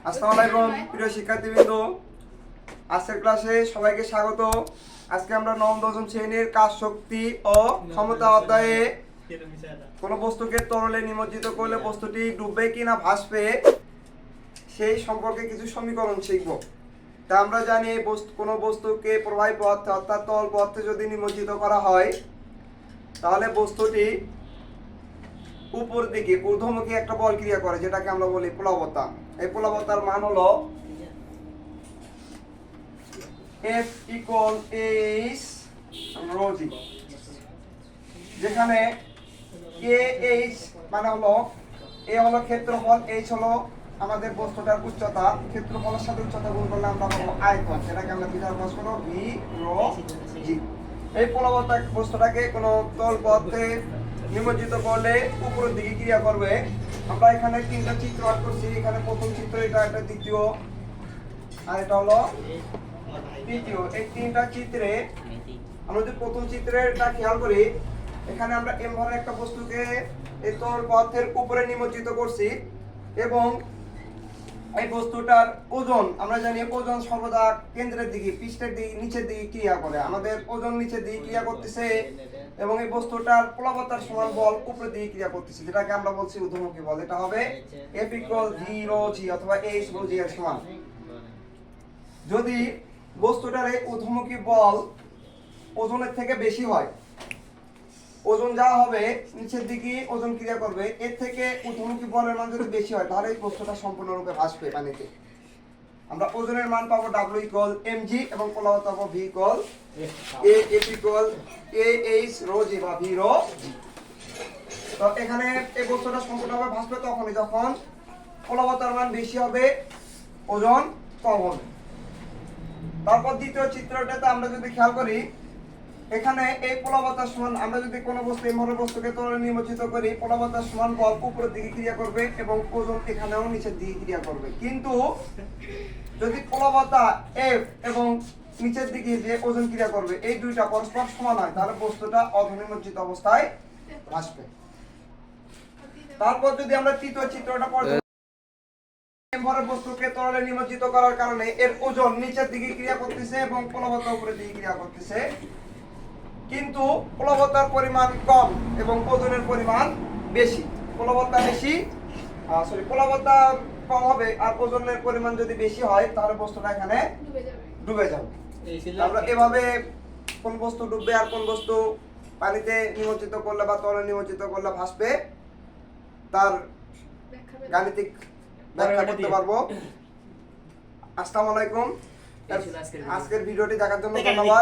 আসসালামু আলাইকুম প্রিয় শিক্ষার্থীবৃন্দ, আজকের ক্লাসে সবাইকে স্বাগত। আজকে আমরা নবম দশম শ্রেণীর কাজ শক্তি ও ক্ষমতা অধ্যায়ে কোন বস্তুকে তরলে নিমজ্জিত করলে বস্তুটি ডুববে কিনা ভাসবে সেই সম্পর্কে কিছু সমীকরণ শিখব। তা আমরা জানি কোনো বস্তুকে প্রবাহী পদার্থে অর্থাৎ তরল পদার্থে যদি নিমজ্জিত করা হয় তাহলে বস্তুটি উপর দিকে ঊর্ধ্বমুখী একটা বল ক্রিয়া করে, যেটাকে আমরা বলি প্লাবতা। এই প্লাবতার মান হলো F = H ρg, যেখানে KH মানে হলো A হলো ক্ষেত্রফল, H হলো আমাদের বস্তুটার উচ্চতা। ক্ষেত্রফলের সাথে উচ্চতা গুণ করলে আমরা পাবো আয়তন, যেটাকে আমরা বিধার প্রকাশ করব V ρg। এই প্লাবতা বস্তুটাকে কোনো তরল পদার্থে নিমজ্জিত করলে উপরের দিকে ক্রিয়া করবে। আমরা এখানে তিনটা চিত্র আঁক করছি। এখানে প্রথম চিত্র, এটা একটা দ্বিতীয়, আর এটা হলো তৃতীয়। এই তিনটা চিত্রে আমরা যদি প্রথম চিত্রেরটা খেয়াল করি, এখানে আমরা এম ধরনের একটা বস্তুকে এই তরল পদার্থের উপরে নিমজ্জিত করছি এবং এই বস্তুটার ওজন আমরা জানি ওজন সর্বদা কেন্দ্রের দিকে, পৃষ্ঠের দিকে, নিচের দিকে ক্রিয়া করে। আমাদের ওজন নিচের দিকে ক্রিয়া করতেছে এবং এই বস্তুটার প্লাবতার সমান বল উপরের দিকে ক্রিয়া করতেছে, যেটাকে আমরা বলছি ঊর্ধ্বমুখী বল। এটা হবে F = V ρg অথবা H ρg এর সমান। যদি বস্তুটার এই ঊর্ধ্বমুখী বল ওজনের থেকে বেশি হয়, ওজন যা হবে নিচের দিকে ওজন ক্রিয়া করবে, এর থেকে ঊর্ধ্বমুখী বলের মান যদি বেশি হয় তাহলে এই বস্তুটা সম্পূর্ণরূপে ভাসবে পানিতে। আমরা ওজনের মান পাবো W = mg এবং প্লাবতা পাবো V = F = AH ρg বা V ρg। তো এখানে এই বস্তুটা সম্পূর্ণভাবে ভাসবে তখনই যখন প্লাবতার মান বেশি হবে, ওজন কম হবে। তারপর দ্বিতীয় চিত্রটাতে আমরা যদি খেয়াল করি, এখানে এই প্লাবতার সমান আমরা যদি কোনো বস্তু এই ধরনের বস্তুকে তরলে নিমজ্জিত করি, প্লাবতার সমান বল উপরের দিকে ক্রিয়া করবে এবং ওজন এখানেও নিচের দিকে ক্রিয়া করবে। কিন্তু যদি প্লাবতা F এবং নিচের দিকে যে ওজন ক্রিয়া করবে এই দুইটা পরস্পর সমান হয় তাহলে বস্তুটা অনিমজ্জিত অবস্থায় ভাসবে। তারপর যদি আমরা তৃতীয় চিত্রটা পড়ি, ভরের বস্তুকে তরলে নিমজ্জিত করার কারণে এর ওজন নিচের দিকে ক্রিয়া করতেছে এবং প্লাবতা উপরের দিকে ক্রিয়া করতেছে, কিন্তু প্লাবতার পরিমাণ কম এবং ওজনের পরিমাণ বেশি। প্লাবতা কম হবে আর ওজনের পরিমাণ যদি বেশি হয় তাহলে বস্তুটা এখানে ডুবে যাবে। আমরা এভাবে কোন বস্তু ডুববে আর কোন বস্তু পানিতে নিমজ্জিত করলে বা তরলে নিমজ্জিত করলে ভাসবে তার গাণিতিক ব্যাখ্যা করতে পারবো। আসসালামু আলাইকুম। আজকের ভিডিওটি দেখার জন্য ধন্যবাদ।